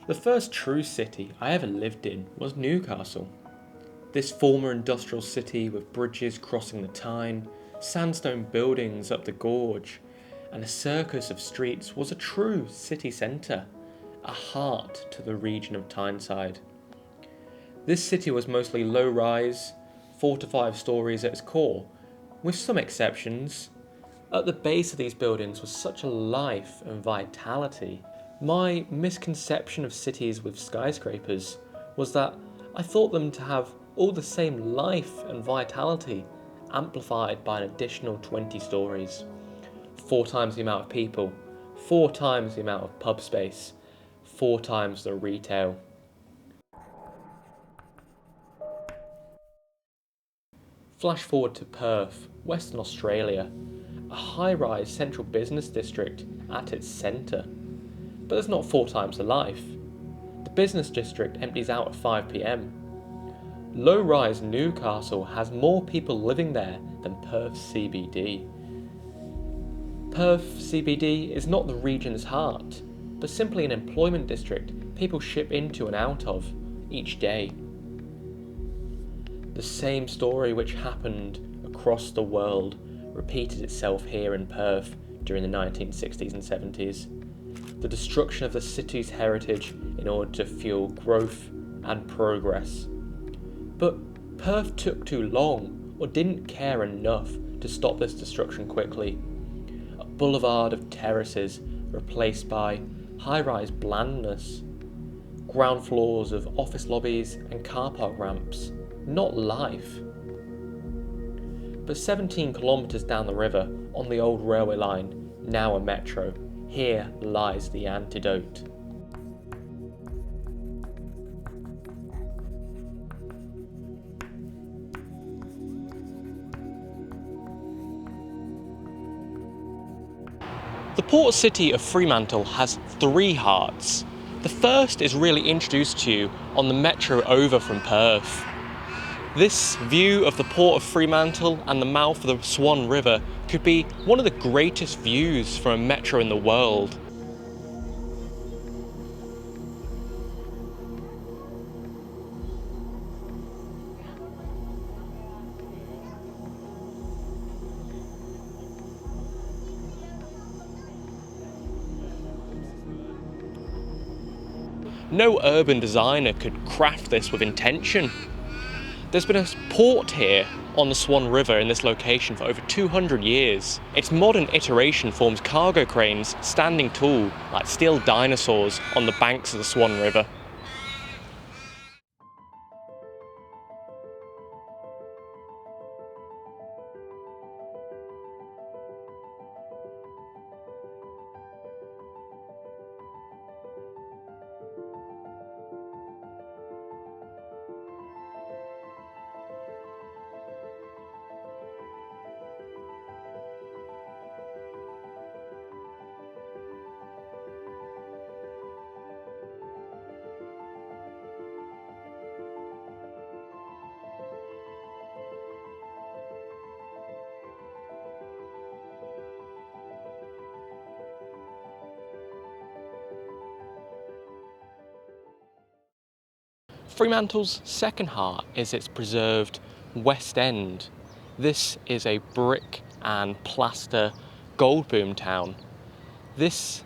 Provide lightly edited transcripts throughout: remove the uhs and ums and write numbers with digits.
The first true city I ever lived in was Newcastle. This former industrial city with bridges crossing the Tyne, sandstone buildings up the gorge, and a circus of streets was a true city centre, a heart to the region of Tyneside. This city was mostly low-rise, 4 to 5 stories at its core, with some exceptions. At the base of these buildings was such a life and vitality. My misconception of cities with skyscrapers was that I thought them to have all the same life and vitality, amplified by an additional 20 stories. 4 times the amount of people, 4 times the amount of pub space, 4 times the retail. Flash forward to Perth, Western Australia, a high-rise central business district at its centre. But there's not 4 times the life. The business district empties out at 5 p.m. Low-rise Newcastle has more people living there than Perth CBD. Perth CBD is not the region's heart, but simply an employment district people ship into and out of each day. The same story which happened across the world repeated itself here in Perth during the 1960s and 70s. The destruction of the city's heritage in order to fuel growth and progress. But Perth took too long, or didn't care enough to stop this destruction quickly. A boulevard of terraces replaced by high-rise blandness. Ground floors of office lobbies and car park ramps. Not life. But 17 kilometres down the river, on the old railway line, now a metro, here lies the antidote. The port city of Fremantle has 3 hearts. The first is really introduced to you on the metro over from Perth. This view of the port of Fremantle and the mouth of the Swan River could be one of the greatest views from a metro in the world. No urban designer could craft this with intention. There's been a port here on the Swan River in this location for over 200 years. Its modern iteration forms cargo cranes standing tall like steel dinosaurs on the banks of the Swan River. Fremantle's second heart is its preserved West End. This is a brick and plaster gold boom town. This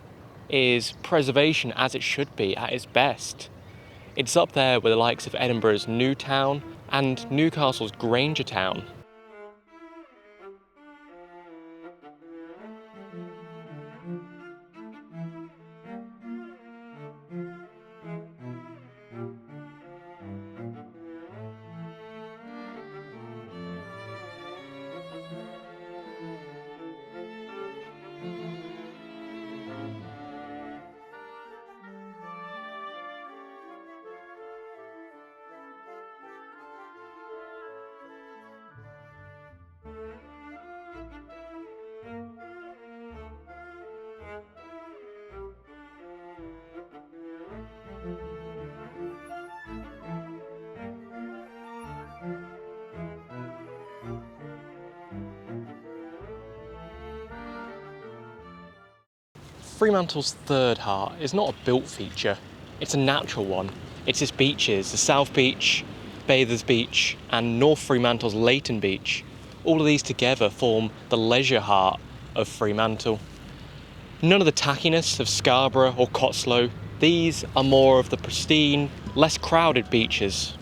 is preservation as it should be at its best. It's up there with the likes of Edinburgh's New Town and Newcastle's Granger Town. Fremantle's third heart is not a built feature, it's a natural one. It's its beaches, the South Beach, Bathers Beach and North Fremantle's Leighton Beach. All of these together form the leisure heart of Fremantle. None of the tackiness of Scarborough or Cotslow. These are more of the pristine, less crowded beaches.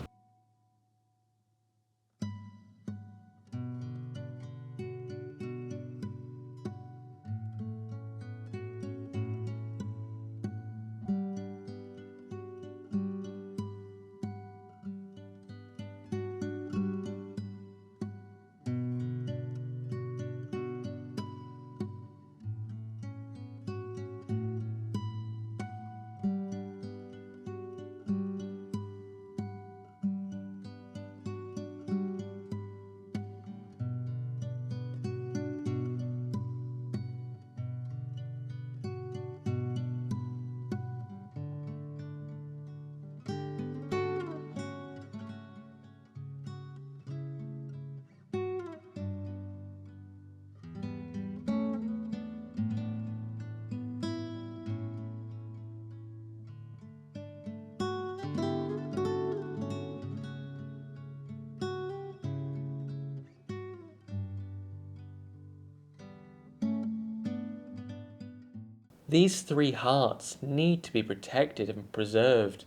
These three hearts need to be protected and preserved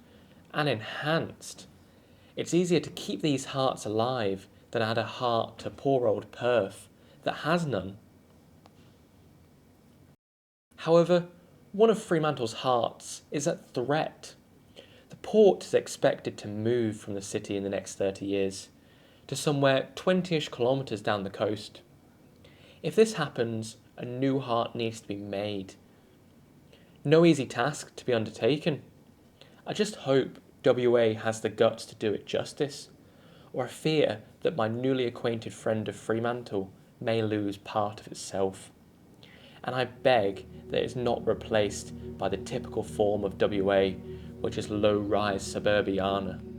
and enhanced. It's easier to keep these hearts alive than add a heart to poor old Perth that has none. However, one of Fremantle's hearts is at threat. The port is expected to move from the city in the next 30 years to somewhere 20-ish kilometres down the coast. If this happens, a new heart needs to be made. No easy task to be undertaken. I just hope WA has the guts to do it justice, or I fear that my newly acquainted friend of Fremantle may lose part of itself. And I beg that it is not replaced by the typical form of WA, which is low-rise suburbiana.